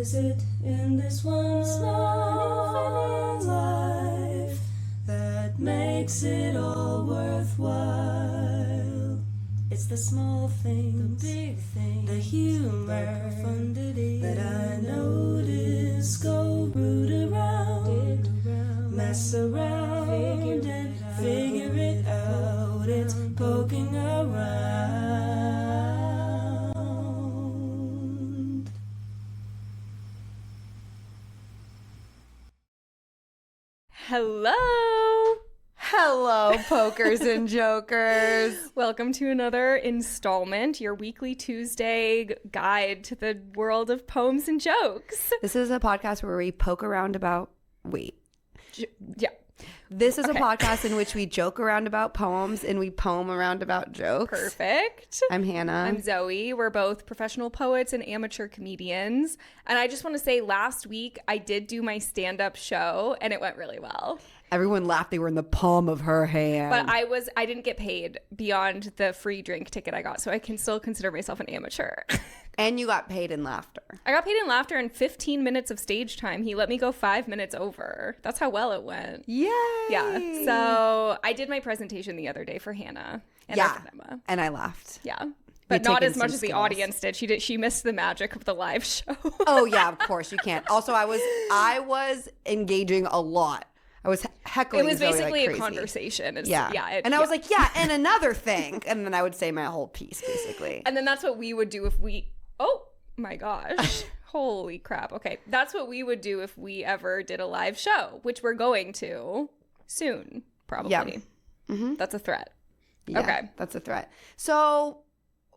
is it in this one small life that makes it all worthwhile? It's the small things, the big things, the humor, the profundity that I notice. Go root around, dig around, mess around, figure it out. It's poking around. Hello, pokers and jokers. Welcome to another installment, your weekly Tuesday guide to the world of poems and jokes. This is a podcast where we poke around about... Yeah. This is a podcast in which we joke around about poems and we poem around about jokes. Perfect. I'm Hannah. I'm Zoe. We're both professional poets and amateur comedians. And I just want to say last week I did do my stand-up show and it went really well. Everyone laughed. They were in the palm of her hand. But I didn't get paid beyond the free drink ticket I got, so I can still consider myself an amateur. And you got paid in laughter. I got paid in laughter and 15 minutes of stage time. He let me go 5 minutes over. That's how well it went. Yay! Yeah. So I did my presentation the other day for Hannah and Emma. And I laughed. Yeah. But not as much as the audience did. She missed the magic of the live show. Oh yeah, of course you can't. Also, I was engaging a lot. I was heckling. It was Zoe basically like a crazy. conversation. And I was like, yeah, and another thing. And then I would say my whole piece, basically. And then that's what we would do if we... Oh, my gosh. Holy crap. Okay. That's what we would do if we ever did a live show, which we're going to soon, probably. Yeah. Mm-hmm. That's a threat. Yeah, okay. That's a threat. So...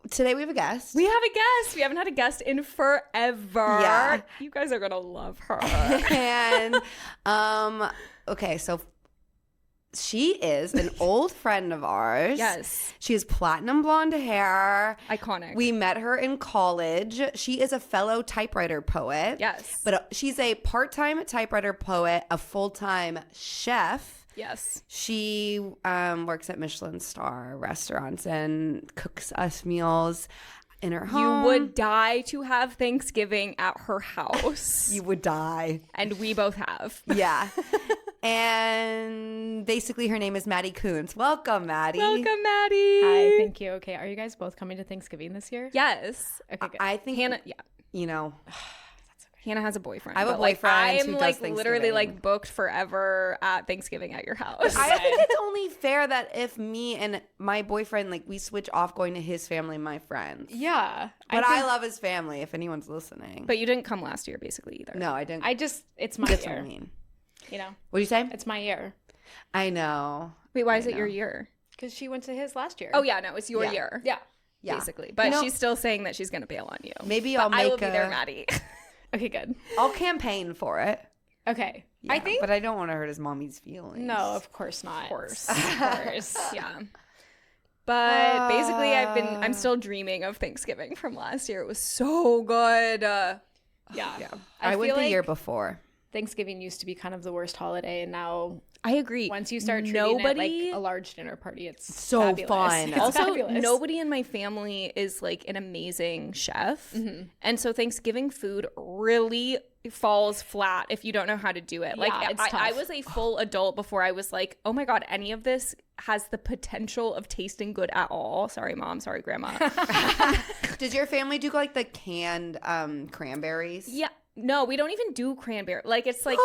Today we have a guest. We have a guest. We haven't had a guest in forever. Yeah. You guys are going to love her. And, okay, so she is an old friend of ours. Yes. She has platinum blonde hair. Iconic. We met her in college. She is a fellow typewriter poet. Yes. But she's a part-time typewriter poet, a full-time chef. Yes. She works at Michelin star restaurants and cooks us meals in her home. You would die to have Thanksgiving at her house. You would die. And we both have. Yeah. And basically her name is Maddie Coons. Welcome, Maddie. Welcome, Maddie. Hi, thank you. Okay, are you guys both coming to Thanksgiving this year? Yes. Okay, good. I think Hannah, yeah. You know, Hannah has a boyfriend. I have a but, boyfriend I'm who does like Thanksgiving. literally like booked forever at Thanksgiving at your house. I think it's only fair that if me and my boyfriend, like, we switch off going to his family and my friends. Yeah. But I love his family, if anyone's listening. But you didn't come last year, basically, either. No, I didn't. It's my That's year. what I mean. You know? What'd you say? It's my year. I know. Wait, why is it your year? Because she went to his last year. Oh, yeah, no, it's your Yeah. year. Yeah. Yeah. Basically. But You know- she's still saying that she's going to bail on you. Maybe But I'll make I will be there, Maddie. Okay, good. I'll campaign for it. Okay. Yeah, I think... But I don't want to hurt his mommy's feelings. No, of course not. Of course. Of course. Yeah. But basically, I'm still dreaming of Thanksgiving from last year. It was so good. Yeah. I went feel the like year before. Thanksgiving used to be kind of the worst holiday, and now I agree. once you start treating it like a large dinner party, it's So fabulous. fun. It's Also, fabulous. nobody in my family is like an amazing chef. And so Thanksgiving food really falls flat if you don't know how to do it. Like Yeah, it's I tough. was a full adult before I was like, oh my God, any of this has the potential of tasting good at all. Sorry, Mom. Sorry, Grandma. Did your family do like the canned cranberries? Yeah. No, we don't even do cranberry. Like it's kind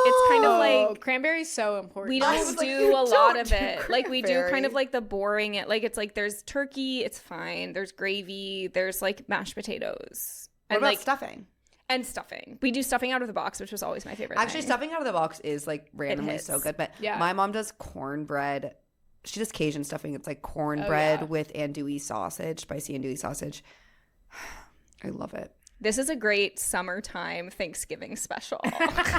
of like cranberry's so important. we I don't was like, do you a lot don't of do it. Like we do kind cranberry. of like the boring it. Like it's like there's turkey, it's fine. There's gravy, there's like mashed potatoes. What And about like stuffing? and stuffing. We do stuffing out of the box, which was always my favorite Actually, thing. stuffing out of the box is like randomly hits. so good. But Yeah. my mom does cornbread. She does Cajun stuffing. It's like cornbread yeah. with andouille sausage, spicy andouille sausage. I love it. This is a great summertime Thanksgiving special.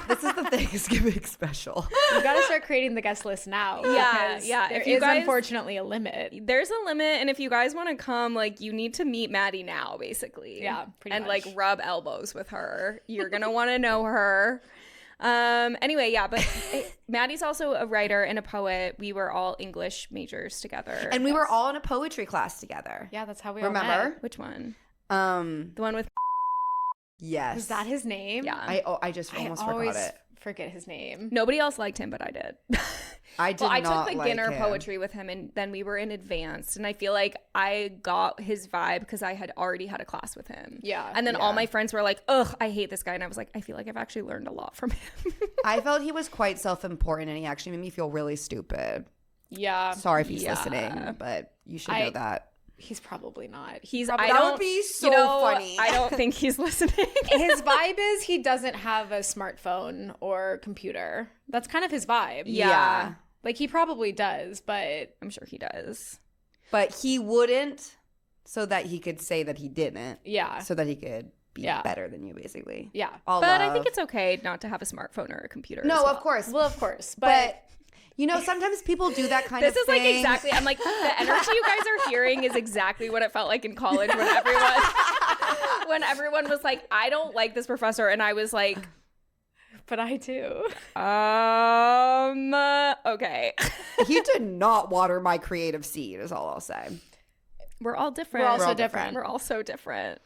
This is the Thanksgiving special. You got to start creating the guest list now. Yeah, because yeah. There If you is guys- unfortunately a limit. There's a limit, and if you guys want to come, like, you need to meet Maddie now, basically. Yeah, pretty and much. like rub elbows with her. You're gonna want to know her. Anyway, yeah, but Maddie's also a writer and a poet. We were all English majors together. And we were all in a poetry class together. Yeah, that's how we Remember? all met. Which one? The The one with Yes. Is that his name? Yeah. I just almost always forgot it. forget his name. Nobody else liked him, but I did. I did Well, I not took like beginner him. poetry with him, and then we were in advanced, and I feel like I got his vibe because I had already had a class with him. Yeah. And then Yeah. all my friends were like, ugh, I hate this guy. And I was like, I feel like I've actually learned a lot from him. I felt he was quite self-important, and he actually made me feel really stupid. Yeah. Sorry if he's Yeah. listening, but you should know that. He's probably not. He's Probably- I That don't, would be so you know, funny. I don't think he's listening. His vibe is he doesn't have a smartphone or computer. That's kind of his vibe. Yeah. Like he probably does, but I'm sure he does. But he wouldn't, so that he could say that he didn't. yeah. So that he could be Yeah. better than you, basically. Yeah. All But I love. think it's okay not to have a smartphone or a computer. No, as well. of course. Well, of course. But, you know, sometimes people do that kind This of is thing. like exactly. I'm like the energy you guys are hearing is exactly what it felt like in college when everyone was like, I don't like this professor, and I was like, but I do. okay. He did not water my creative seed, is all I'll say. We're all different. We're all so all different. We're all so different.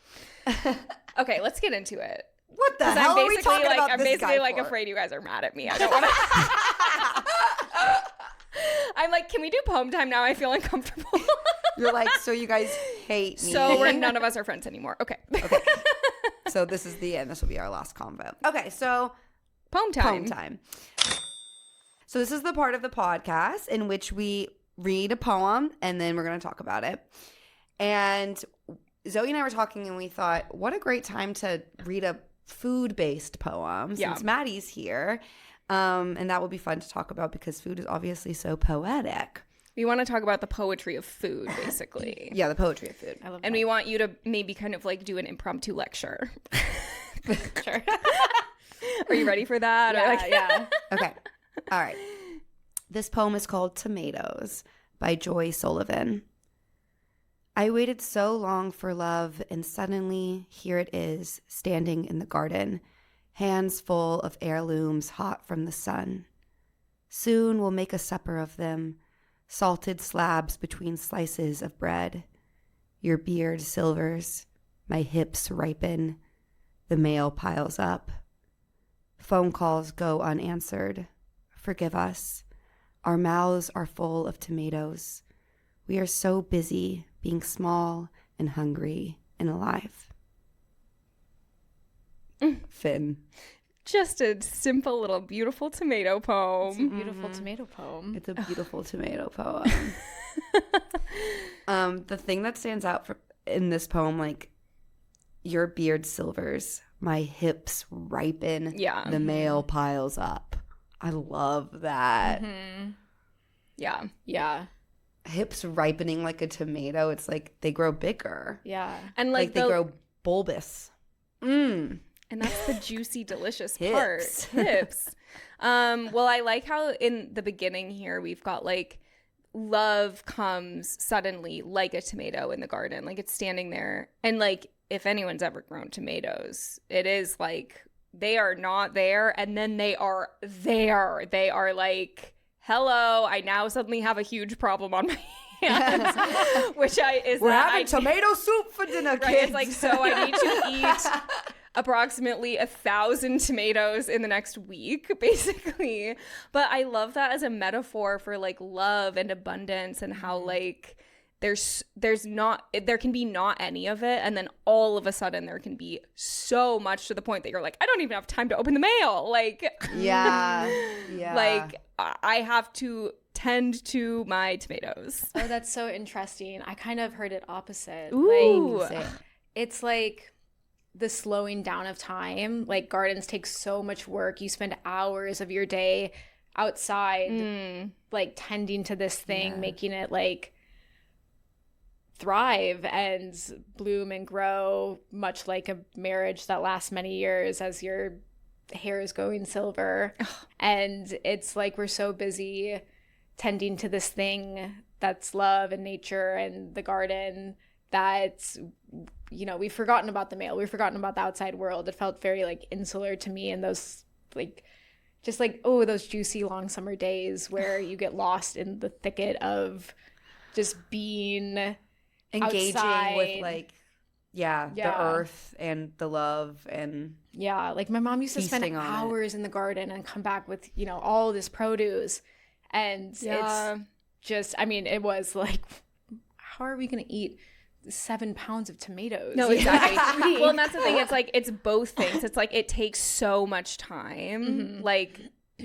Okay, let's get into it. What the 'Cause hell I'm are we basically talking like about I'm this basically guy like for? afraid you guys are mad at me. I don't want to. I'm like, can we do poem time now? I feel uncomfortable. You're like, so you guys hate me. So none of us are friends anymore. Okay. Okay. So this is the end. This will be our last convo. Okay, so Poem time. poem time. So this is the part of the podcast in which we read a poem and then we're going to talk about it. And Zoe and I were talking and we thought, what a great time to read a food-based poem since Maddie's here. And that will be fun to talk about because food is obviously so poetic. We want to talk about the poetry of food, basically. Yeah, the poetry of food. I love And we want you to maybe kind of like do an impromptu lecture. that. Sure. Are you ready for that? Or like, yeah. Okay. All right. This poem is called Tomatoes by Joy Sullivan. I waited so long for love, and suddenly here it is, standing in the garden, hands full of heirlooms hot from the sun. Soon we'll make a supper of them, salted slabs between slices of bread. Your beard silvers, my hips ripen, the mail piles up. Phone calls go unanswered. Forgive us. Our mouths are full of tomatoes. We are so busy being small and hungry and alive. Finn. just a simple little beautiful tomato poem. It's a beautiful tomato poem. It's a beautiful tomato poem. The thing that stands out in this poem, like, your beard silvers, my hips ripen, Yeah. the mail piles up. I love that. Yeah. Yeah. Hips ripening like a tomato. It's like they grow bigger. Yeah. And Like like, they grow bulbous. and that's the juicy, delicious Hips. part. Hips. Well, I like how in the beginning here we've got like love comes suddenly like a tomato in the garden. Like it's standing there. And like if anyone's ever grown tomatoes, it is like they are not there and then they are there. They are like, hello, I now suddenly have a huge problem on my hands. Which We're having tomato soup for dinner, right, kids. it's like, so I need to eat approximately 1,000 tomatoes in the next week, basically. But I love that as a metaphor for like love and abundance and how like there's not, there can be not any of it, and then all of a sudden there can be so much to the point that you're like, I don't even have time to open the mail. Like, yeah. like I have to tend to my tomatoes. Oh, that's so interesting. I kind of heard it opposite. Ooh. Like, it's like the slowing down of time. Like gardens take so much work. You spend hours of your day outside, like tending to this thing, making it like thrive and bloom and grow, much like a marriage that lasts many years as your hair is going silver. And it's like we're so busy tending to this thing that's love and nature and the garden that, you know, we've forgotten about the mail. We've forgotten about the outside world. It felt very like insular to me, and those like just like, oh, those juicy long summer days where you get lost in the thicket of just being Engaging outside. with like the Yeah. earth and the love and Yeah, like my mom used to spend Feasting on it. hours in the garden and come back with, all this produce. And Yeah. it's just, I mean, it was like, how are we going to eat 7 pounds of tomatoes? No, exactly. Well, and that's the thing. It's like, it's both things. It's like, it takes so much time. Like,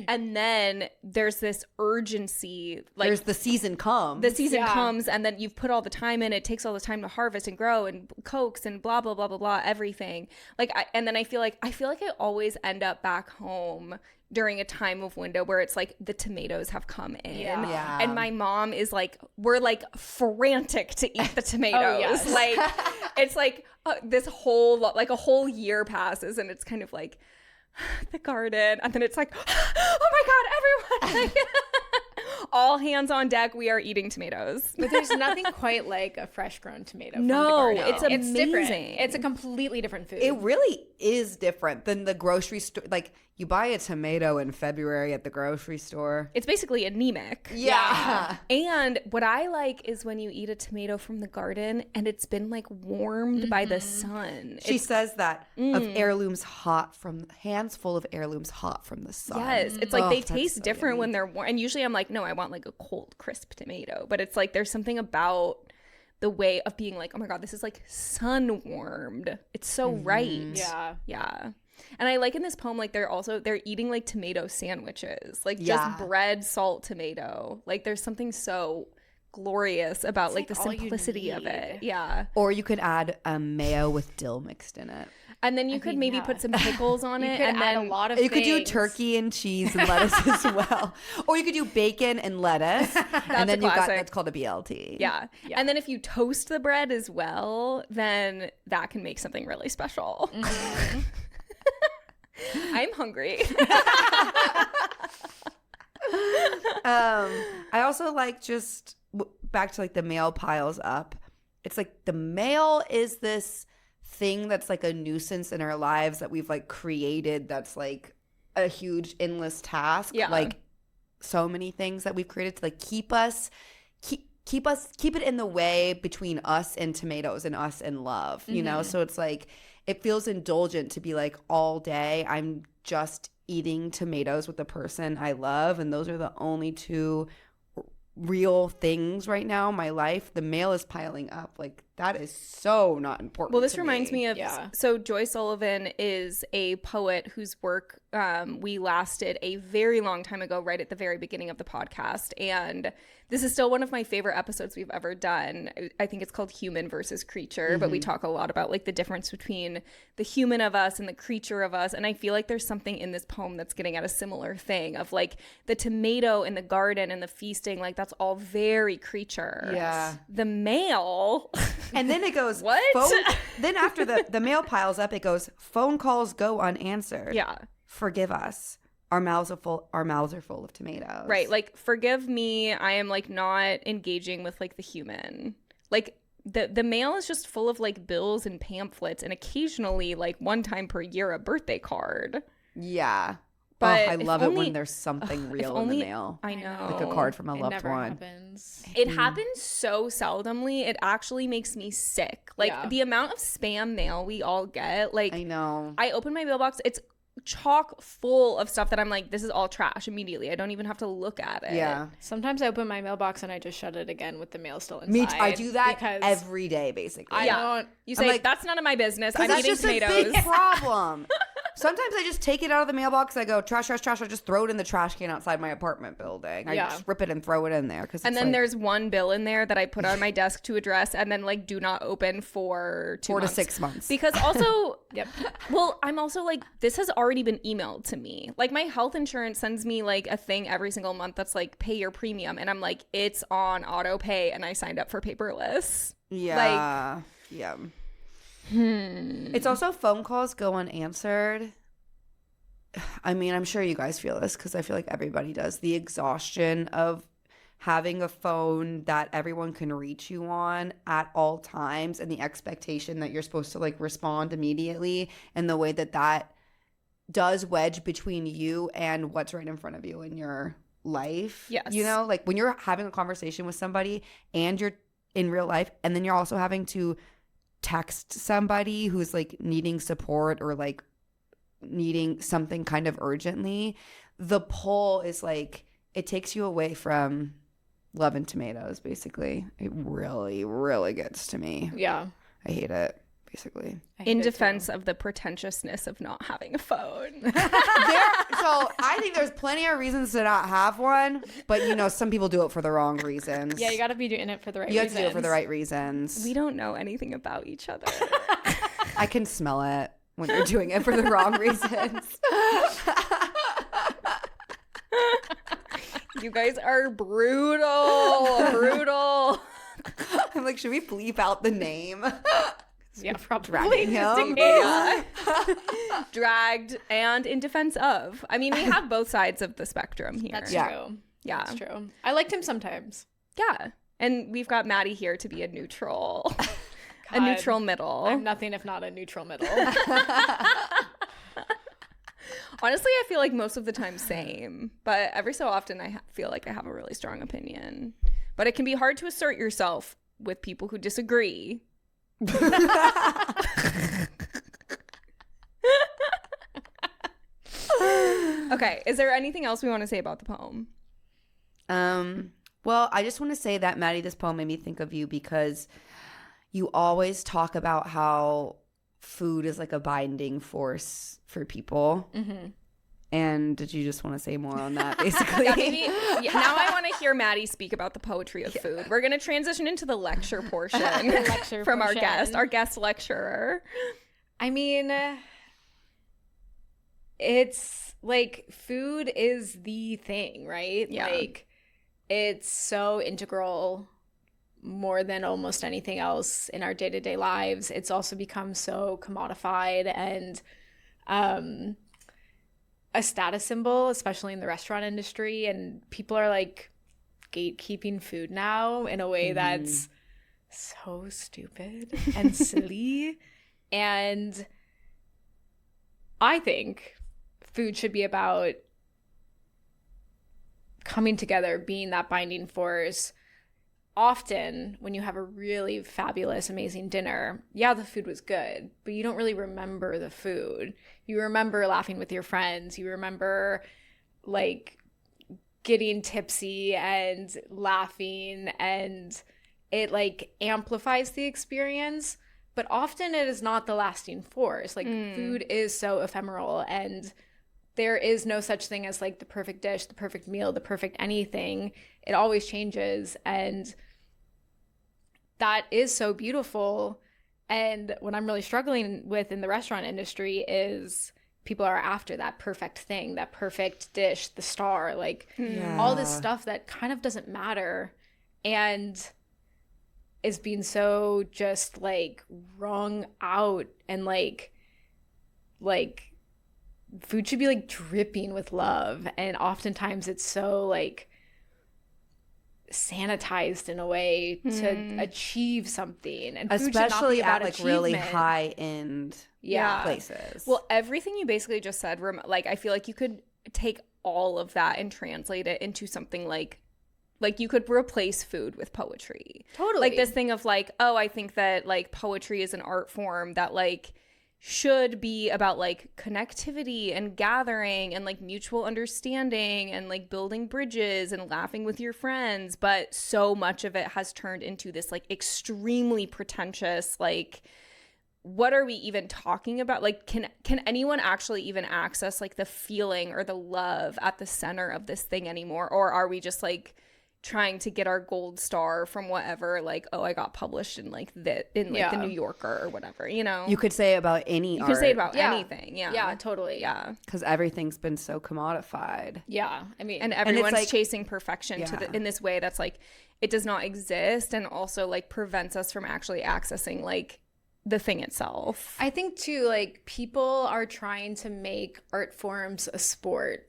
and then there's this urgency. Like, there's the season comes. the season Yeah. comes, and then you've put all the time in. It takes all the time to harvest and grow and coax and blah blah blah blah blah, everything. Like, and then I feel like I always end up back home during a time of window where it's like the tomatoes have come in, Yeah. and my mom is like, we're like frantic to eat the tomatoes. yes. Like, it's like this whole like a whole year passes, and it's kind of like the garden, and then it's like, oh my god, everyone, like, all hands on deck, we are eating tomatoes. But there's nothing quite like a fresh grown tomato. No, from the garden. it's It's different. amazing. It's a completely different food. It really is different than the grocery store. Like, you buy a tomato in February at the grocery store. It's basically anemic. Yeah. And what I like is when you eat a tomato from the garden and it's been like warmed by the sun. She says that of heirlooms hot from hands full of heirlooms hot from the sun. Yes, it's like Oh, they that's taste so different yummy. when they're warm. And usually I'm like, no, I want like a cold, crisp tomato. But it's like there's something about the way of being like, oh my God, this is like sun warmed. It's so right. Yeah. Yeah. And I like in this poem, like they're eating like tomato sandwiches, like Yeah. just bread, salt, tomato. Like there's something so glorious about like the like all you simplicity of it. need. Yeah. Or you could add a mayo with dill mixed in it. And then you could maybe put some pickles on You it. could And add then a lot of You could do things. turkey and cheese and lettuce as well. Or you could do bacon and lettuce. And then a you got classic. that's called a BLT. Yeah. And then if you toast the bread as well, then that can make something really special. I'm hungry. I also like just back to like the mail piles up. It's like the mail is this thing that's like a nuisance in our lives that we've like created that's like a huge endless task. Yeah. Like so many things that we've created to like keep it in the way between us and tomatoes and us and love, you know? So it's like it feels indulgent to be like all day I'm just eating tomatoes with the person I love, and those are the only two real things right now in my life. The mail is piling up. Like that is so not important. Well, this to reminds me of Yeah. so Joy Sullivan is a poet whose work we lasted a very long time ago, right at the very beginning of the podcast, and this is still one of my favorite episodes we've ever done. I think it's called Human versus Creature, but we talk a lot about like the difference between the human of us and the creature of us, and I feel like there's something in this poem that's getting at a similar thing of like the tomato in the garden and the feasting, like that's all very creature. Yeah. The male And then it goes, What? Then after the mail piles up, it goes, phone calls go unanswered. yeah. Forgive us. Our mouths are full of tomatoes. Right. Like, forgive me. I am like not engaging with like the human. Like the mail is just full of like bills and pamphlets and occasionally like one time per year a birthday card. Yeah. But I if love it only- when there's something if real in only- the mail. I know. Like a card from a It loved never one. happens. It happens so seldomly. It actually makes me sick. Like Yeah. the amount of spam mail we all get. Like I know. I open my mailbox. It's chock full of stuff that I'm like, this is all trash immediately. I don't even have to look at it. Yeah. Sometimes I open my mailbox and I just shut it again with the mail still inside. Me too. I do that because every day, basically. I Yeah. don't. You I'm say, like- that's none of my business. I'm That's eating just a tomatoes. big problem. Sometimes I just take it out of the mailbox. I go, trash, trash, trash. I just throw it in the trash can outside my apartment building. I Yeah. just rip it and throw it in there. And then there's one bill in there that I put on my desk to address and then like do not open for 2 4 to months. 6 months. Because also, Yep. well, I'm also like, this has already been emailed to me. Like my health insurance sends me like a thing every single month that's like pay your premium. And I'm like, it's on auto pay and I signed up for paperless. Yeah. Yeah. It's also phone calls go unanswered. I mean, I'm sure you guys feel this because I feel like everybody does. The exhaustion of having a phone that everyone can reach you on at all times and the expectation that you're supposed to like respond immediately, and the way that that does wedge between you and what's right in front of you in your life. Yes. You know, like when you're having a conversation with somebody and you're in real life and then you're also having to text somebody who's like needing support or like needing something kind of urgently, the pull is like it takes you away from Love and Tomatoes, basically. It really, really gets to me. Yeah. I hate it, basically. In defense of the pretentiousness of not having a phone. So I think there's plenty of reasons to not have one, but you know, some people do it for the wrong reasons. Yeah, you got to be doing it for the right You reasons. have to do it for the right reasons. We don't know anything about each other. I can smell it when they're doing it for the wrong reasons. You guys are brutal. I'm like, should we bleep out the name? Yeah, probably. Dragging him. Yeah. Dragged and in defense of. I mean, we have both sides of the spectrum here. That's Yeah. true. Yeah. That's true. I liked him sometimes. Yeah. And we've got Maddie here to be a neutral. A God, neutral middle. I'm nothing if not a neutral middle. Honestly, I feel like most of the time same. But every so often I feel like I have a really strong opinion. But it can be hard to assert yourself with people who disagree. Okay, is there anything else we want to say about the poem? Well, I just want to say that, Maddie, this poem made me think of you because you always talk about how food is like a binding force for people. Mm-hmm. And did you just want to say more on that, basically? Now I want to hear Maddie speak about the poetry of food. We're going to transition into the lecture portion from our guest lecturer. I mean, it's like food is the thing, right? Yeah. Like it's so integral more than almost anything else in our day-to-day lives. It's also become so commodified and a status symbol, especially in the restaurant industry. And people are like gatekeeping food now in a way that's so stupid and silly. And I think food should be about coming together, being that binding force. Often when you have a really fabulous, amazing dinner, yeah, the food was good, but you don't really remember the food. You remember laughing with your friends. You remember like getting tipsy and laughing, and it like amplifies the experience. But often it is not the lasting force. Like food is so ephemeral, and there is no such thing as like the perfect dish, the perfect meal, the perfect anything. It always changes, and that is so beautiful. And what I'm really struggling with in the restaurant industry is people are after that perfect thing, that perfect dish, the star, like all this stuff that kind of doesn't matter and is being so just like wrung out. And like food should be like dripping with love, and oftentimes it's so like sanitized in a way to achieve something, and food especially should not at be about like really achievement. high end Yeah. places. Well, everything you basically just said, like I feel like you could take all of that and translate it into something like you could replace food with poetry. Totally. Like this thing of like, oh, I think that like poetry is an art form that like should be about like connectivity and gathering and like mutual understanding and like building bridges and laughing with your friends. But so much of it has turned into this like extremely pretentious, like, what are we even talking about? Like, can anyone actually even access like the feeling or the love at the center of this thing anymore? Or are we just like trying to get our gold star from whatever, like, oh, I got published in like the New Yorker or whatever, you know? You could say about any You art. could say it about Yeah. anything. Yeah. Yeah, totally. Yeah. because everything's been so commodified. Yeah. I mean, And everyone's like- chasing perfection Yeah. in this way that's like, it does not exist, and also like prevents us from actually accessing like the thing itself. I think too, like people are trying to make art forms a sport.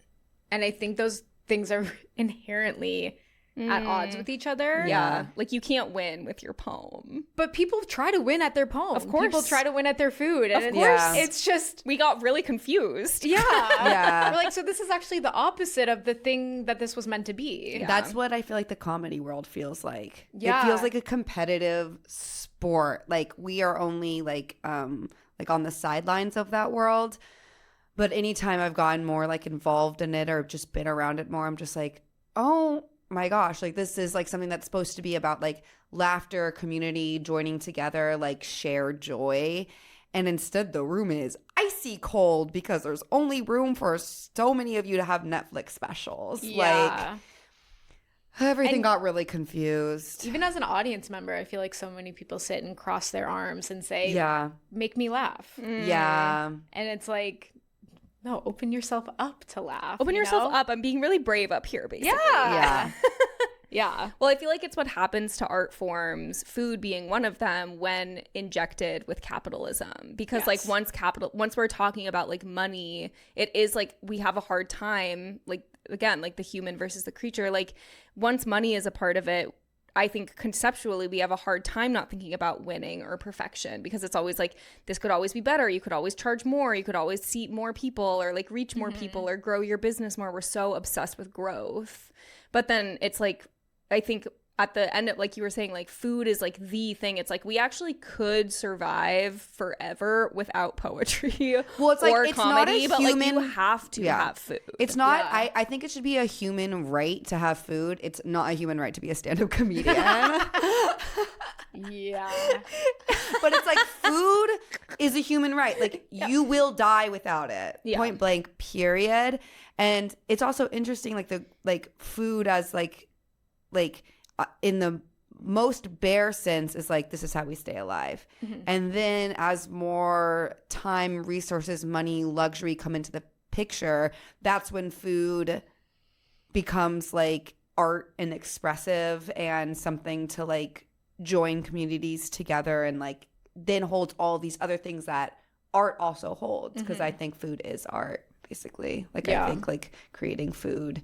And I think those things are inherently at odds with each other. Yeah. Like you can't win with your poem. But people try to win at their poem. Of course. People try to win at their food. And Of course. It's just... We got really confused. Yeah. Yeah. We're like, so this is actually the opposite of the thing that this was meant to be. Yeah. That's what I feel like the comedy world feels like. Yeah. It feels like a competitive sport. Like we are only like on the sidelines of that world. But anytime I've gotten more like involved in it or just been around it more, I'm just like, oh my gosh, like this is like something that's supposed to be about like laughter, community, joining together, like shared joy. And instead the room is icy cold because there's only room for so many of you to have Netflix specials. Yeah. Like everything And got really confused. even as an audience member, I feel like so many people sit and cross their arms and say, Yeah. make me laugh. Yeah. And it's like, no, open yourself up to laugh. Open you yourself know? up. I'm being really brave up here, basically. Yeah. Yeah. Yeah. Well, I feel like it's what happens to art forms, food being one of them, when injected with capitalism. Because like once we're talking about like money, it is like we have a hard time, like again, like the human versus the creature. Like once money is a part of it, I think conceptually we have a hard time not thinking about winning or perfection, because it's always like this could always be better. You could always charge more. You could always seat more people or like reach more people or grow your business more. We're so obsessed with growth. But then it's like, I think at the end of, like you were saying, like food is like the thing. It's like we actually could survive forever without poetry Well, it's like or it's not comedy, a but like you human- have to Yeah. have food. It's not, Yeah. I think it should be a human right to have food. It's not a human right to be a stand-up comedian. Yeah. But it's like food is a human right. Like you will die without it. Yeah. Point blank, period. And it's also interesting, like the food as like in the most bare sense is like this is how we stay alive. And then as more time, resources, money, luxury come into the picture, that's when food becomes like art and expressive and something to like join communities together, and like then holds all these other things that art also holds, because I think food is art basically. Like I think like creating food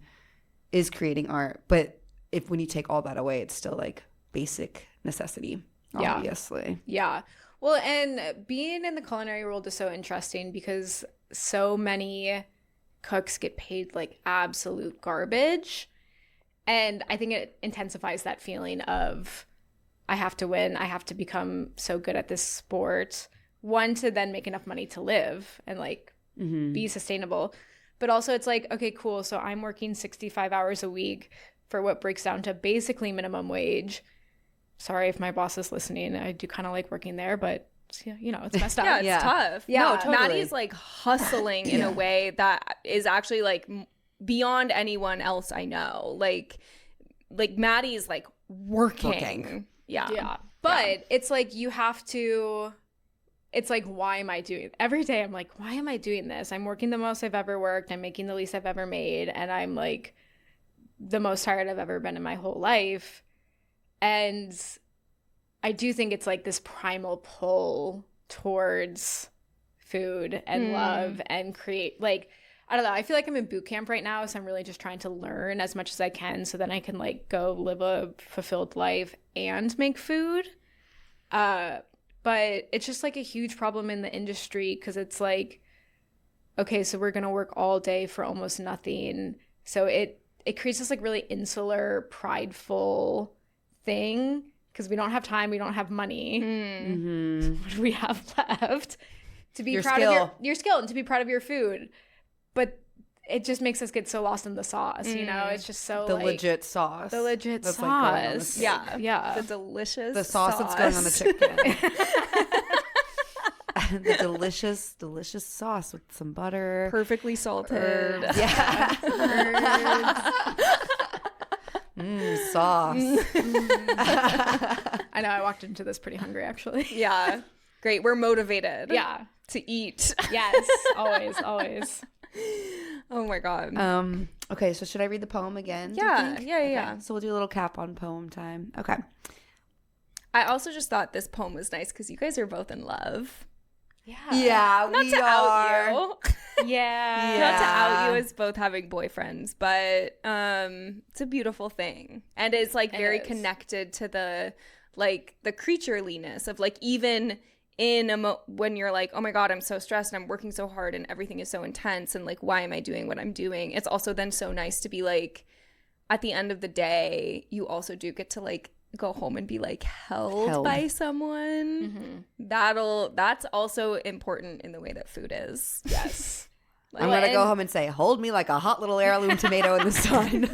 is creating art, but if when you take all that away, it's still like basic necessity, obviously. Yeah. Well, and being in the culinary world is so interesting because so many cooks get paid like absolute garbage. And I think it intensifies that feeling of I have to win. I have to become so good at this sport. One, to then make enough money to live and like be sustainable. But also it's like, okay, cool. So I'm working 65 hours a week for what breaks down to basically minimum wage. Sorry if my boss is listening. I do kind of like working there, but you know, it's messed up. Yeah, it's tough. Yeah, no, totally. Maddie's like hustling in a way that is actually like beyond anyone else I know. Like Maddie's like working. Yeah. Yeah. But it's like you have to, it's like, why am I doing every day? I'm like, why am I doing this? I'm working the most I've ever worked. I'm making the least I've ever made. And I'm like the most tired I've ever been in my whole life. And I do think it's like this primal pull towards food and love and create, like, I don't know. I feel like I'm in boot camp right now, so I'm really just trying to learn as much as I can so then I can like go live a fulfilled life and make food. But it's just like a huge problem in the industry because it's like, okay, so we're gonna work all day for almost nothing. So it creates this like really insular, prideful thing because we don't have time, we don't have money. What do we have left? To be Your proud skill. of your skill and to be proud of your food. But it just makes us get so lost in the sauce, you know? It's just so The like, legit sauce. the legit that's, like, going on the sauce. steak. Yeah. Yeah. The delicious The sauce that's going on the chicken. The delicious sauce with some butter. perfectly salted. Yeah. Sauce. I know I walked into this pretty hungry actually. Yeah. Great. We're motivated. Yeah. To eat. Yes. Always. Oh my God. Okay, so should I read the poem again? do you Yeah, think? yeah. Okay, so we'll do a little cap on poem time. Okay. I also just thought this poem was nice because you guys are both in love. Yeah. Yeah, Not we to are. out you. Yeah. Not to out you as both having boyfriends, but it's a beautiful thing, and it's like very connected to the like the creatureliness of like even in when you're like, oh my god, I'm so stressed and I'm working so hard and everything is so intense and like why am I doing what I'm doing? It's also then so nice to be like at the end of the day you also do get to like go home and be like held by someone. That's also important in the way that food is. Yes. I'm gonna go home and say, hold me like a hot little heirloom tomato in the sun.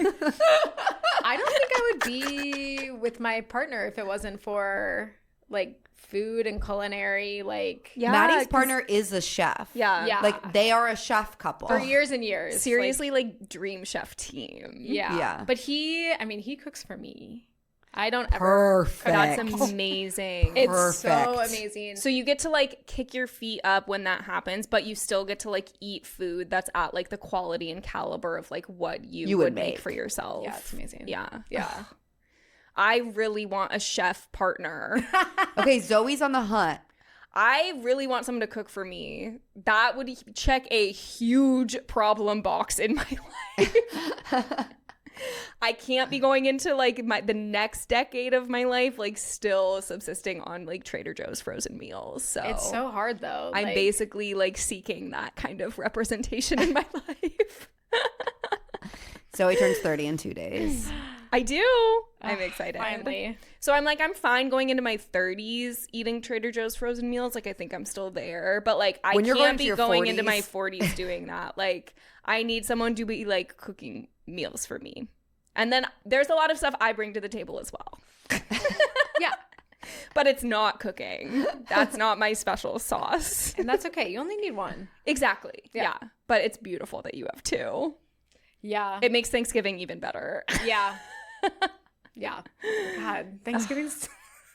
I don't think I would be with my partner if it wasn't for like food and culinary. Like, Maddie's partner is a chef. Yeah. Like they are a chef couple for years and years. Seriously, like dream chef team. Yeah. But he cooks for me. I don't ever. Perfect. That's amazing. It's so Perfect. amazing. So you get to like kick your feet up when that happens, but you still get to like eat food that's at like the quality and caliber of like what you would make for yourself. Yeah, it's amazing. Yeah. Yeah. I really want a chef partner. Okay, Zoe's on the hunt. I really want someone to cook for me. That would check a huge problem box in my life. I can't be going into like the next decade of my life like still subsisting on like Trader Joe's frozen meals. So It's so hard though. I'm basically like seeking that kind of representation in my life. Zoe turns 30 in 2 days. I do. I'm excited. Finally. So I'm like, I'm fine going into my 30s eating Trader Joe's frozen meals. Like, I think I'm still there. But like, I When you're can't going to be your going 40s. into my 40s doing that. Like, I need someone to be like cooking meals for me. And then there's a lot of stuff I bring to the table as well. Yeah. But it's not cooking. That's not my special sauce. And that's okay. You only need one. Exactly. Yeah. But it's beautiful that you have two. Yeah. It makes Thanksgiving even better. Yeah. Yeah. God, Thanksgiving's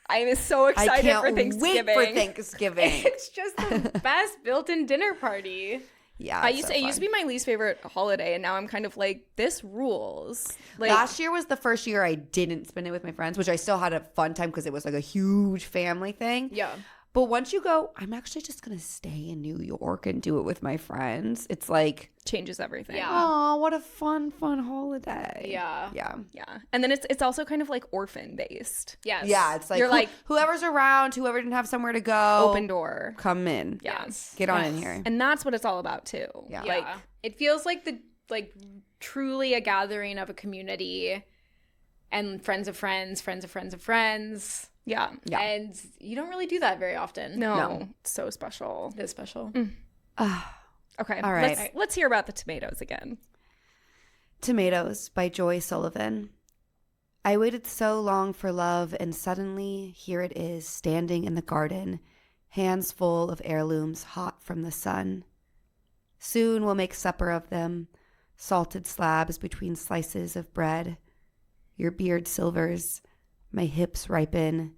I'm so I excited can't for Thanksgiving. wait for Thanksgiving. it's just the best built-in dinner party. Yeah, It used to be my least favorite holiday, and now I'm kind of like, this rules. Like, Last year was the first year I didn't spend it with my friends, which I still had a fun time because it was like a huge family thing. Yeah. But once you go, I'm actually just going to stay in New York and do it with my friends. It's like, changes everything. Yeah. oh, what a fun holiday. Yeah. Yeah. Yeah. And then it's also kind of like orphan based. Yes. Yeah, it's like, You're like- whoever's around, whoever didn't have somewhere to go, Open door. come in. Yeah. Yes. Get on in Yes. here. And that's what it's all about too. Yeah. Like, Yeah. It feels like truly a gathering of a community and friends of friends, friends of friends of friends. yeah. Yeah. And you don't really do that very often. No. It's so special. It is special. Okay. All right. Let's hear about the tomatoes again. Tomatoes by Joy Sullivan. I waited so long for love, and suddenly here it is, standing in the garden, hands full of heirlooms hot from the sun. Soon we'll make supper of them, salted slabs between slices of bread. Your beard silvers, my hips ripen,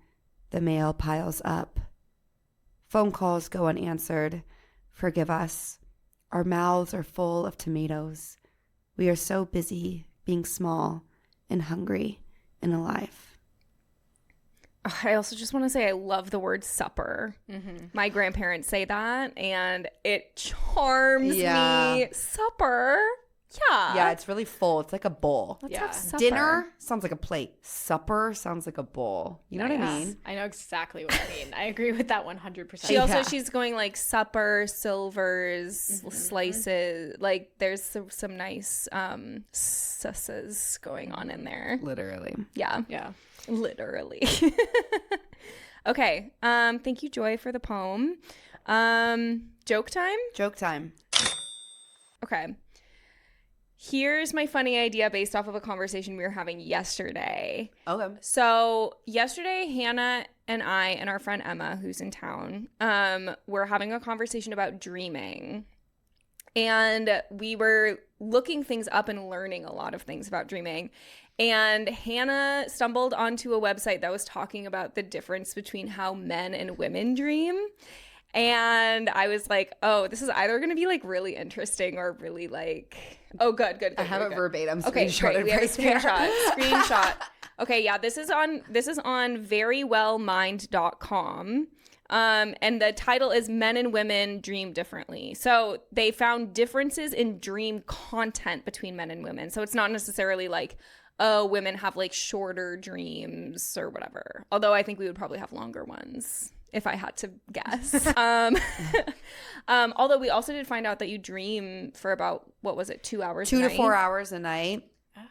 the mail piles up. Phone calls go unanswered. Forgive us. Our mouths are full of tomatoes. We are so busy being small and hungry and alive. I also just want to say I love the word supper. My grandparents say that, and it charms Yeah. me. Supper? Yeah. Yeah, it's really full. It's like a bowl. Let's Yeah. have supper. Dinner sounds like a plate. Supper sounds like a bowl. You know what I Yes. mean? I know exactly what I mean. I agree with that 100%. She's going like supper, silvers, slices. Like there's some nice susses going on in there. Literally. Yeah. Yeah. Literally. Okay. Thank you, Joy, for the poem. Joke time? Joke time. Okay. Here's my funny idea based off of a conversation we were having yesterday. Okay. So yesterday, Hannah and I and our friend Emma, who's in town, were having a conversation about dreaming. And we were looking things up and learning a lot of things about dreaming. And Hannah stumbled onto a website that was talking about the difference between how men and women dream. And I was like, oh, this is either going to be like really interesting or really like, oh, good. I have good. it verbatim. Okay, screenshotted great. We have a right there. screenshot. Okay, yeah, this is on verywellmind.com. And the title is Men and Women Dream Differently. So they found differences in dream content between men and women. So it's not necessarily like, oh, women have like shorter dreams or whatever. Although I think we would probably have longer ones if I had to guess. Although we also did find out that you dream for about, what was it, 2 hours 2 a to night? 4 hours a night.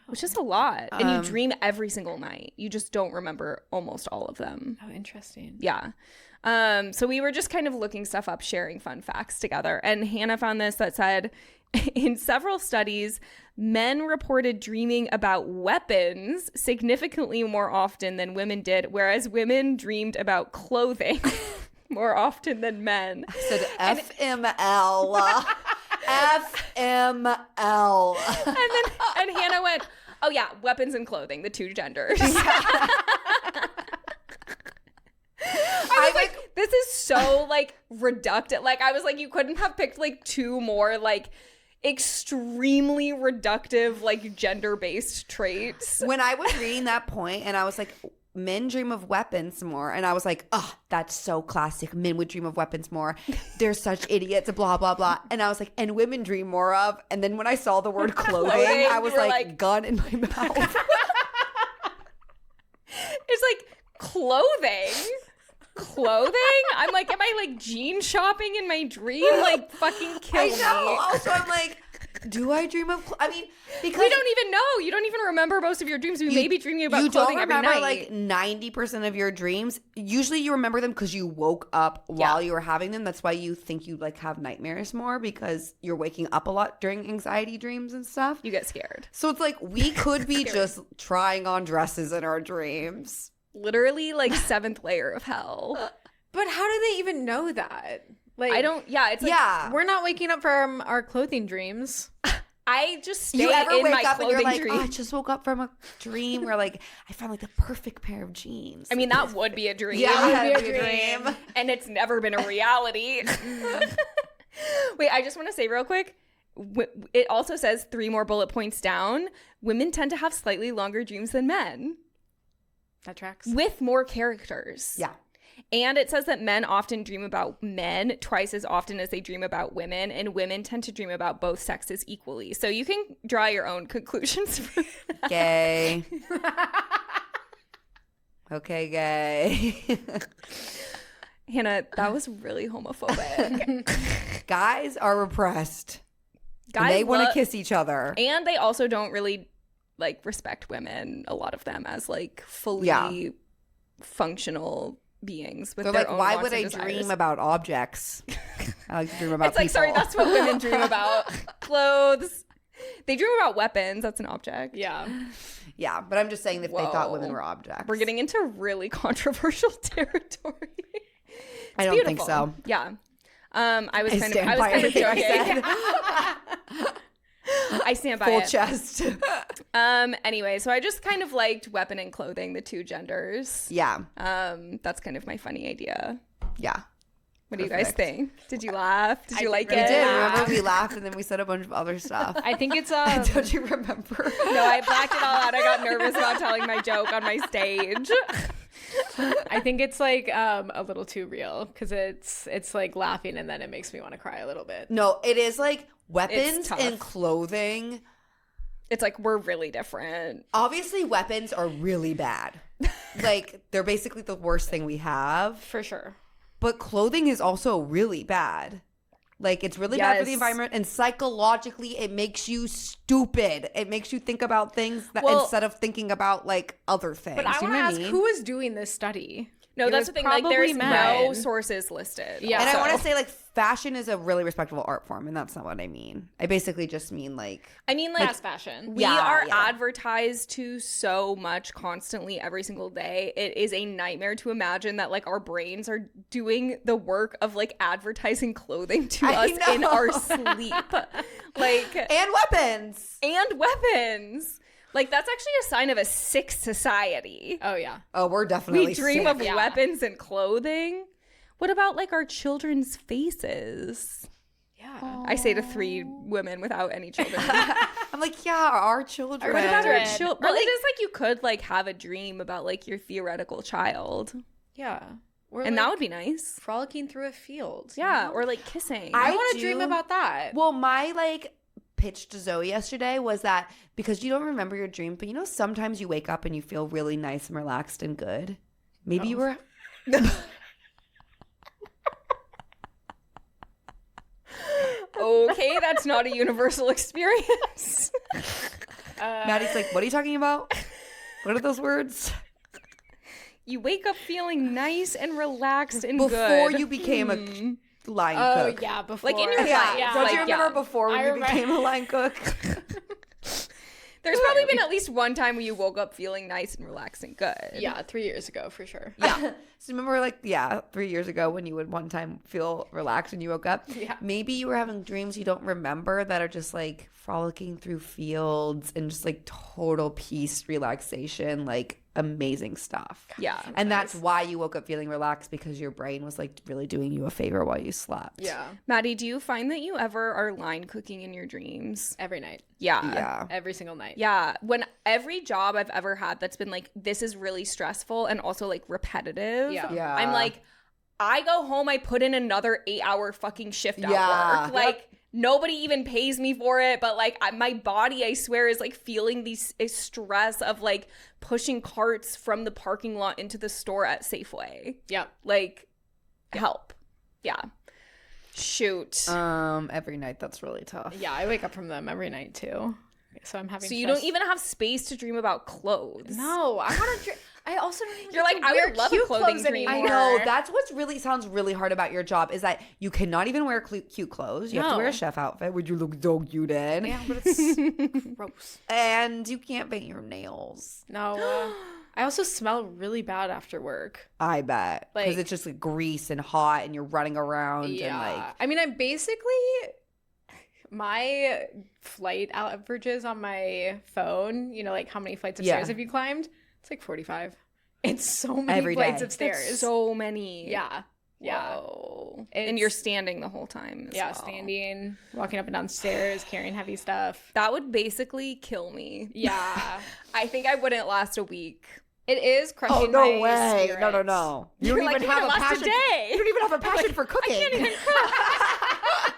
Which is a lot. And you dream every single night. You just don't remember almost all of them. Oh, interesting. Yeah. So we were just kind of looking stuff up, sharing fun facts together. And Hannah found this that said, in several studies, men reported dreaming about weapons significantly more often than women did, whereas women dreamed about clothing more often than men. I said FML. FML. And Hannah went, oh yeah, weapons and clothing, the two genders. I was like, this is so like reductive. Like I was like, you couldn't have picked like two more like extremely reductive like gender-based traits. When I was reading that point and I was like, men dream of weapons more, and I was like, oh, that's so classic. Men would dream of weapons more. They're such idiots, blah, blah, blah. And I was like, and women dream more of. And then when I saw the word clothing, I was like, gun in my mouth. It's like clothing. I'm like, am I like jean shopping in my dream? Like fucking kill me. I know. Also, I'm like, do I dream of I mean, because we don't even know. You don't even remember most of your dreams. You may be dreaming about clothing every night. You don't remember like 90% of your dreams. Usually you remember them because you woke up while you were having them. That's why you think you like have nightmares more, because you're waking up a lot during anxiety dreams and stuff. You get scared. So it's like we could be just trying on dresses in our dreams. Literally like seventh layer of hell. But how do they even know that? Like, I don't, it's like, we're not waking up from our clothing dreams. I just stay You ever in wake my up and you're clothing like, dream. oh, I just woke up from a dream where like I found like the perfect pair of jeans. I mean, that would be a dream. Yeah, It would be be a a dream. And it's never been a reality. Wait, I just want to say real quick. It also says 3 more bullet points down. Women tend to have slightly longer dreams than men. That tracks. With more characters. Yeah. And it says that men often dream about men twice as often as they dream about women, and women tend to dream about both sexes equally. So you can draw your own conclusions from that. Gay. Okay, gay. Hannah, that was really homophobic. Guys are repressed. Guys And they want to kiss each other. And they also don't really like respect women, a lot of them, as like fully functional beings with They're their like, own why wants would I and desires. dream about objects? I like to dream about It's like, people. sorry, that's what women dream about. Clothes. They dream about weapons. That's an object. Yeah. Yeah, but I'm just saying if they thought Whoa. women were objects. We're getting into really controversial territory. I don't think so. Yeah. I was kind stand of by joking. everything I I stand by Full it. chest. Anyway, so I just kind of liked weapon and clothing, the two genders. Yeah. That's kind of my funny idea. Yeah. What do you guys think? Did you laugh? Did you like We it? did. Remember, we laughed and then we said a bunch of other stuff. I think it's Don't you remember? No, I blacked it all out. I got nervous about telling my joke on my stage. I think it's like a little too real, because it's like laughing and then it makes me want to cry a little bit. No, it is like weapons tough. and clothing. It's like we're really different. Obviously, weapons are really bad. Like, they're basically the worst thing we have. For sure. But clothing is also really bad. Like, it's really bad for the Yes. environment. And psychologically, it makes you stupid. It makes you think about things that Well- instead of thinking about, like, other things. But I You want know to what ask, mean? who was doing this study? No, It that's was the thing. Like, probably there's no men. sources listed. Yeah. And I also. want to say, like, fashion is a really respectable art form, and that's not what I mean. I basically just mean, like, I mean, like, Fast fashion. we Yeah, are yeah. advertised to so much constantly every single day. It is a nightmare to imagine that like our brains are doing the work of like advertising clothing to I us in know. our sleep. Like, and weapons. and weapons. Like, that's actually a sign of a sick society. Oh yeah. Oh, we're definitely We dream sick. of weapons and clothing. What about like our children's faces? Yeah. I say to 3 women without any children. I'm like, yeah, our children. What about our Children. children? Well, it is like you could like have a dream about like your theoretical child. Yeah. And that would be nice. Frolicking through a field. Yeah, or like kissing. I want to dream about that. Well, my like pitch to Zoe yesterday was that because you don't remember your dream, but you know sometimes you wake up and you feel really nice and relaxed and good. Maybe you were. Okay, that's not a universal experience. Maddie's like, what are you talking about? What are those words? You wake up feeling nice and relaxed and Before good. you became a line Oh, cook. yeah, before. Like in your Yeah. life. Yeah. Don't Like, you remember yeah. before when I you remember. became a line cook? There's probably been at least one time where you woke up feeling nice and relaxed and good. Yeah, 3 years ago for sure. Yeah. So remember, like, 3 years ago when you would one time feel relaxed when you woke up? Yeah. Maybe you were having dreams you don't remember that are just like frolicking through fields and just like total peace, relaxation, like amazing stuff. Yeah. And that's why you woke up feeling relaxed, because your brain was like really doing you a favor while you slept. Yeah, Maddie, do you find that you ever are line cooking in your dreams? every night, Yeah. every single night. Yeah. When every job I've ever had that's been like, this is really stressful and also like repetitive. Yeah. I'm like, I go home, I put in another 8-hour fucking shift at Yeah. work. Like, nobody even pays me for it, but like my body, I swear, is like feeling these stress of like pushing carts from the parking lot into the store at Safeway. Yeah. Like, help. Yeah. Shoot. Every night, that's really tough. Yeah, I wake up from them every night too. So I'm having so you stress. don't even have space to dream about clothes. No, I want to dream. I also don't even You're get like, to I wear would love a cute clothing clothes dream. I anymore. know. That's what really sounds really hard about your job, is that you cannot even wear cute clothes. You have to wear a No. chef outfit, which you look so cute in. Yeah, but it's gross. And you can't paint your nails. No. I also smell really bad after work. I bet. Because Like- it's just like grease and hot and you're running around and like. I mean, I'm basically my flight averages on my phone. You know, like how many flights of Yeah. stairs have you climbed? It's like 45. It's so many Every flights day. of stairs. That's so many. Yeah. Yeah. Whoa. It's- And you're standing the whole time. As Yeah, well. standing, walking up and down stairs, carrying heavy stuff. That would basically kill me. Yeah. I think I wouldn't last a week. It is crushing Oh, no my way. spirit. No. You You're don't like, even you have a wouldn't last a passion. day. You don't even have a passion for cooking. I can't even cook.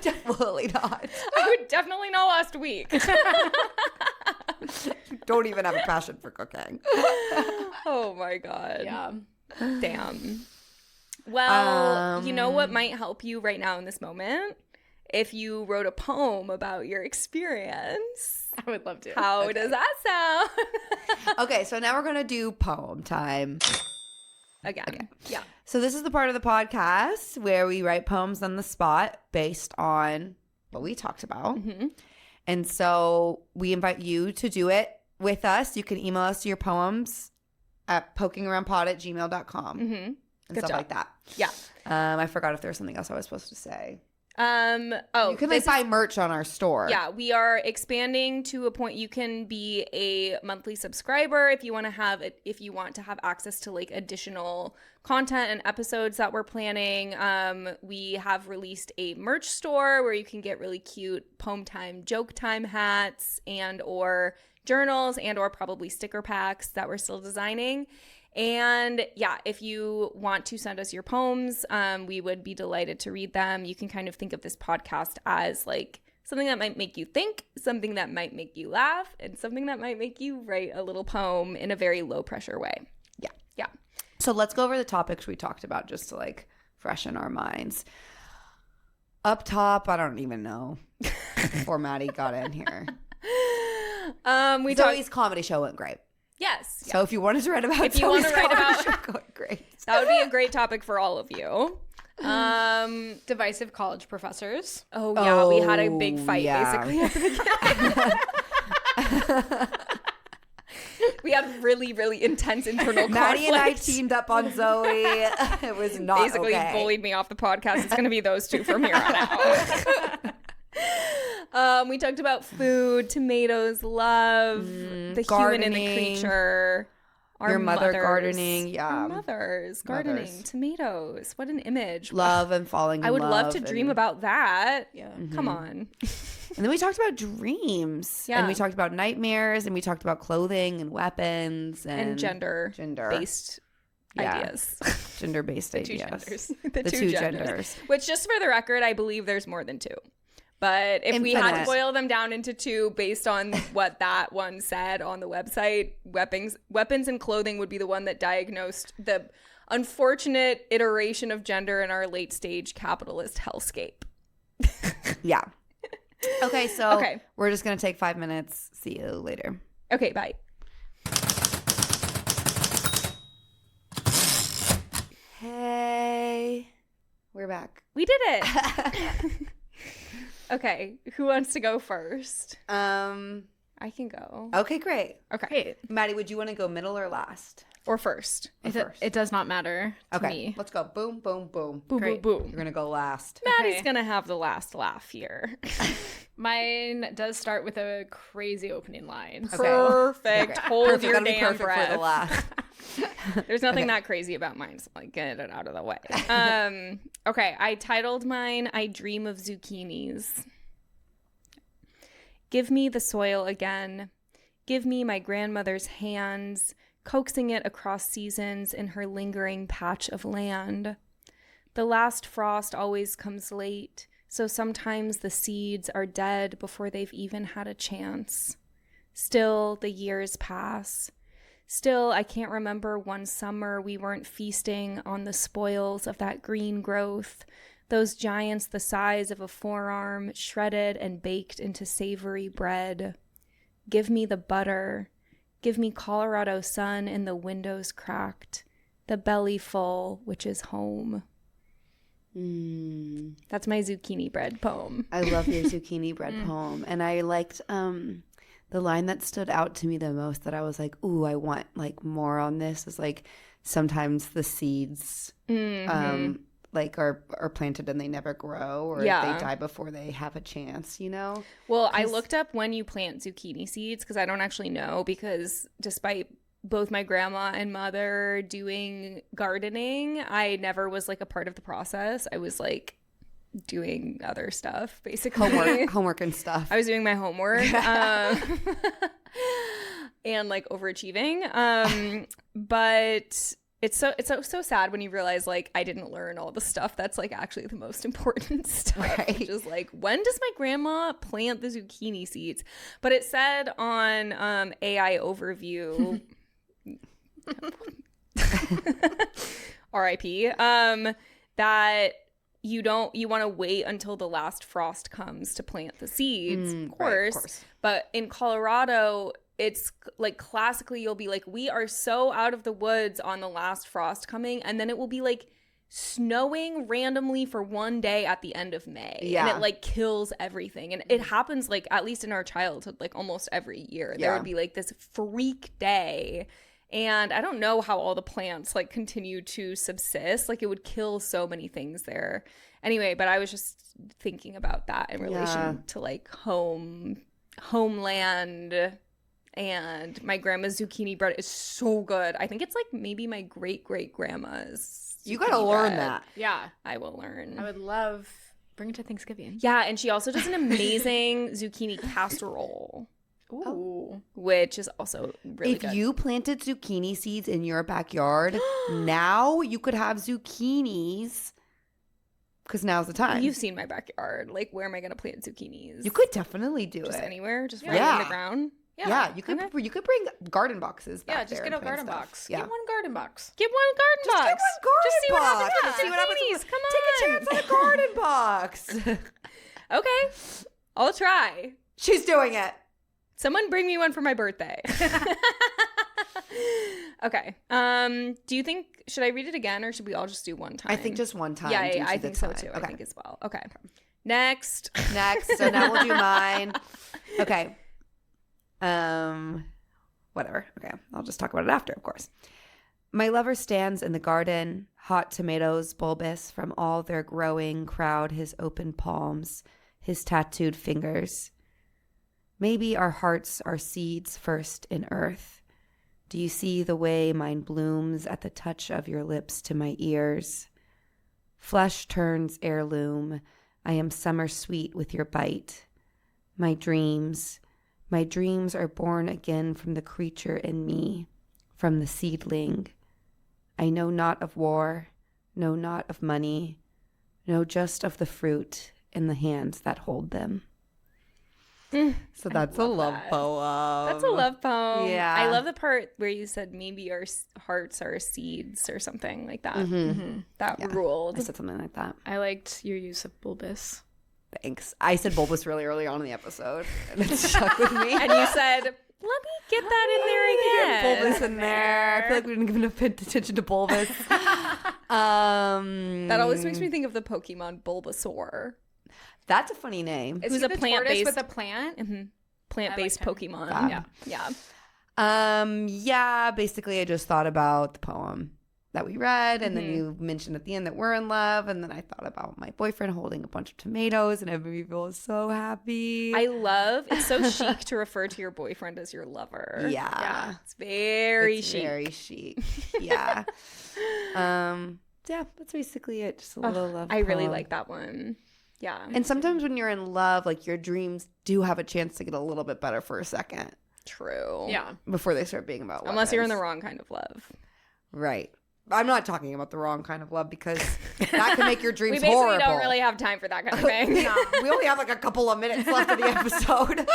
Definitely not. I would definitely not last a week. Don't even have a passion for cooking. Oh my God. Yeah. Damn. Well, you know what might help you right now in this moment? If you wrote a poem about your experience. I would love to. How does that sound? Okay, so now we're going to do poem time. Again. Yeah. So this is the part of the podcast where we write poems on the spot based on what we talked about. Mm-hmm. And so we invite you to do it with us. You can email us your poems at pokingaroundpod@gmail.com Mm-hmm. and Good stuff job. like that. Yeah. I forgot if there was something else I was supposed to say. Oh, You can this buy merch on our store. Yeah, we are expanding to a point you can be a monthly subscriber if you want to have access to like additional content and episodes that we're planning. We have released a merch store where you can get really cute poem time, joke time hats and or journals and or probably sticker packs that we're still designing. And yeah, if you want to send us your poems, we would be delighted to read them. You can kind of think of this podcast as like something that might make you think, something that might make you laugh, and something that might make you write a little poem in a very low pressure way. Yeah. Yeah. So let's go over the topics we talked about just to like freshen our minds. Up top, I don't even know before Maddie got in here. We Zoe's comedy show went great. Yes. So if you wanted to write about If you want Zoe's to write comedy about- show going great. That would be a great topic for all of you. Divisive college professors. Oh yeah, we had a big fight yeah. basically at the beginning. We had really, really intense internal Maddie and I conflict. teamed up on Zoe. It was not Basically okay. bullied me off the podcast. It's going to be those two from here on out. We talked about food, tomatoes, love, the human and the gardening. creature. Our Your mother mothers. gardening, yeah. Our mothers gardening, Mothers. tomatoes. What an image. Love and falling in I would love love to dream and- about that. Yeah. Come on. And then we talked about dreams. Yeah. And we talked about nightmares and we talked about clothing and weapons And gender-based ideas. Gender-based Two ideas. genders. The two genders. Which, just for the record, I believe there's more than 2. But if we had to Infinite. boil them down into 2 based on what that one said on the website, weapons and clothing would be the one that diagnosed the unfortunate iteration of gender in our late-stage capitalist hellscape. Yeah. Okay, so Okay. we're just going to take 5 minutes. See you later. Okay, bye. Hey. We're back. We did it. Okay, who wants to go first? I can go. Okay, great. Okay. Maddie, would you want to go middle or last? Or first. It does not matter to Okay, me. let's go. Boom, boom, boom. Boom, Great. boom, boom. You're going to go last. Maddie's Okay. going to have the last laugh here. Mine does start with a crazy opening line. Okay. Perfect. Hold Perfect. your Gotta be damn perfect breath. for the last. There's nothing that crazy about mine, so like get it out of the way. Okay, I titled mine I Dream of Zucchinis. Give me the soil again. Give me my grandmother's hands, coaxing it across seasons in her lingering patch of land. The last frost always comes late, so sometimes the seeds are dead before they've even had a chance. Still, the years pass. Still, I can't remember one summer we weren't feasting on the spoils of that green growth, those giants the size of a forearm, shredded and baked into savory bread. Give me the butter. Give me Colorado sun and the windows cracked, the belly full, which is home. That's my zucchini bread poem. I love your zucchini bread poem. And I liked the line that stood out to me the most that I was like, ooh, I want like more on this is like sometimes the seeds like are planted and they never grow or they die before they have a chance, you know? Well, I looked up when you plant zucchini seeds because I don't actually know, because despite both my grandma and mother doing gardening, I never was like a part of the process. I was like doing other stuff, basically. Homework and stuff. I was doing my homework and like overachieving. But it's so sad when you realize like I didn't learn all the stuff that's like actually the most important stuff. Right. Which is like, when does my grandma plant the zucchini seeds? But it said on AI overview RIP that you want to wait until the last frost comes to plant the seeds, of course. Right, of course. But in Colorado, it's like classically you'll be like, we are so out of the woods on the last frost coming, and then it will be like snowing randomly for one day at the end of May. Yeah. And it like kills everything. And it happens like, at least in our childhood, like almost every year. There Yeah. would be like this freak day. And I don't know how all the plants like continue to subsist. Like it would kill so many things there. Anyway, but I was just thinking about that in relation to like homeland. And my grandma's zucchini bread is so good. I think it's like maybe my great-great-grandma's You gotta zucchini learn bread. that. Yeah. I will learn. I would love bring it to Thanksgiving. Yeah, and she also does an amazing zucchini casserole, Ooh. which is also really If good. you planted zucchini seeds in your backyard, now you could have zucchinis because now's the time. You've seen my backyard. Like, where am I going to plant zucchinis? You could definitely do just it. anywhere, just Yeah. right in Yeah. the ground. Yeah, you could. Okay. You could bring garden boxes back Yeah, just there get a and plant garden stuff. box. Yeah. Get one garden box. Get one garden Just box. get one garden Just see what happens box. with Just see what happens zucchinis. with- Come Take a on. chance on a garden box. Okay, I'll try. She's doing it. Someone bring me one for my birthday. Okay. Do you think, should I read it again or should we all just do one time? I think just one time. Yeah, due yeah, to I the think so time. too. Okay. I think as well. Okay. Next. Next. So now we'll do mine. Okay. Whatever. Okay. I'll just talk about it after, of course. My lover stands in the garden, hot tomatoes bulbous from all their growing crowd his open palms, his tattooed fingers. Maybe our hearts are seeds first in earth. Do you see the way mine blooms at the touch of your lips to my ears? Flesh turns heirloom. I am summer sweet with your bite. My dreams are born again from the creature in me, from the seedling. I know not of war, know not of money, know just of the fruit in the hands that hold them. So that's a love poem. That's a love poem. Yeah. I love the part where you said maybe our hearts are seeds or something like that. That ruled. I said something like that. I liked your use of bulbous. Thanks. I said bulbous really early on in the episode, and it stuck with me. And you said, let me get that in there again. Bulbous in there. I feel like we didn't give enough attention to bulbous. That always makes me think of the Pokemon Bulbasaur. That's a funny name. Is Who's he a the plant-based- tortoise with a plant? Plant-based I like him. Pokemon. Yeah. Yeah, basically I just thought about the poem that we read, and then you mentioned at the end that we're in love, and then I thought about my boyfriend holding a bunch of tomatoes, and it made me feel so happy. It's so chic to refer to your boyfriend as your lover. Yeah. It's very It's chic. very chic. Yeah. Yeah, that's basically it. Just a little love I really poem. like that one. Yeah. And sometimes when you're in love, like your dreams do have a chance to get a little bit better for a second True. Yeah. before they start being about Unless you're in the weapons. wrong kind of love. Right. I'm not talking about the wrong kind of love because that can make your dreams We basically horrible. don't really have time for that kind of thing. We only have like a couple of minutes left of the episode.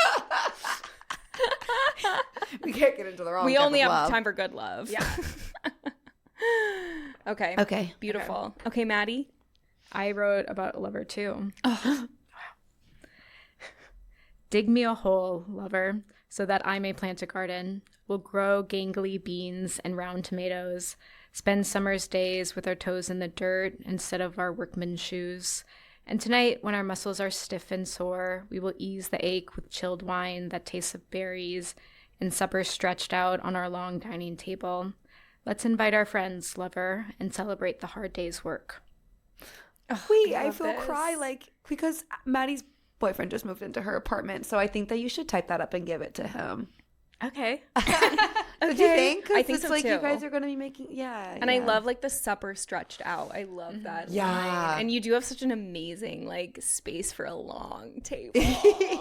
We can't get into the wrong We kind only of have love. time for good love. Yeah. Okay. Okay. Beautiful. Okay, Maddie. I wrote about a lover too. Oh. Dig me a hole, lover, so that I may plant a garden. We'll grow gangly beans and round tomatoes, spend summer's days with our toes in the dirt instead of our workman's shoes. And tonight, when our muscles are stiff and sore, we will ease the ache with chilled wine that tastes of berries and supper stretched out on our long dining table. Let's invite our friends, lover, and celebrate the hard day's work. Wait, I love feel this. cry like because Maddie's boyfriend just moved into her apartment, so I think that you should type that up and give it to him. Okay. What do you think? 'Cause I think it's so like you too. guys are going to be making, And I love like the supper stretched out. I love that Yeah. line. And you do have such an amazing like space for a long table.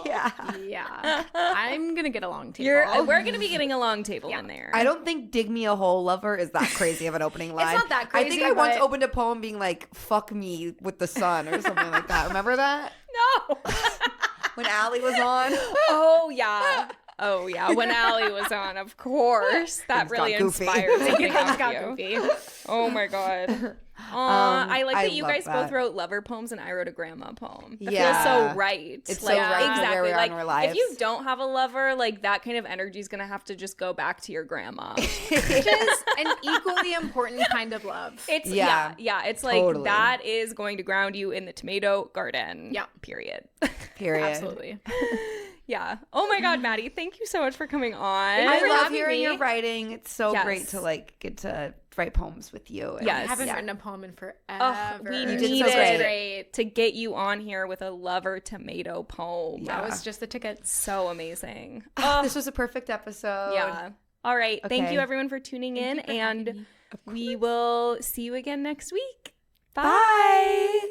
yeah. Yeah. I'm going to get a long table. We're gonna be getting a long table in there. I don't think "Dig Me a Hole, Lover" is that crazy of an opening line. not that I think crazy, I once but- opened a poem being like "Fuck me with the sun" or something like that. Remember that No. when Allie was on? Oh yeah. Oh yeah. When Allie was on, of course. That Things really got goofy. inspired something Things out got of you. goofy. Oh my god. I like I that you love guys that. both wrote lover poems and I wrote a grandma poem. That Yeah. feels so right. It's so right to exactly. where we are like in our lives. if you don't have a lover, like that kind of energy is gonna have to just go back to your grandma. Which is an equally important kind of love. It's Yeah. yeah. It's like Totally. that is going to ground you in the tomato garden. Yeah. Period. Period. Absolutely. Yeah. Oh my God, Maddie, thank you so much for coming on. I for love having hearing me. your writing. It's so Yes. great to like get to write poems with you. And- Yes. I haven't Yeah. written a poem in forever. We You did needed so great. to get you on here with a lover tomato poem. Yeah. That was just the ticket. So amazing. This was a perfect episode. Yeah. All right. Thank Okay. you everyone for tuning in, you for having and me. we will see you again next week. Bye. Bye.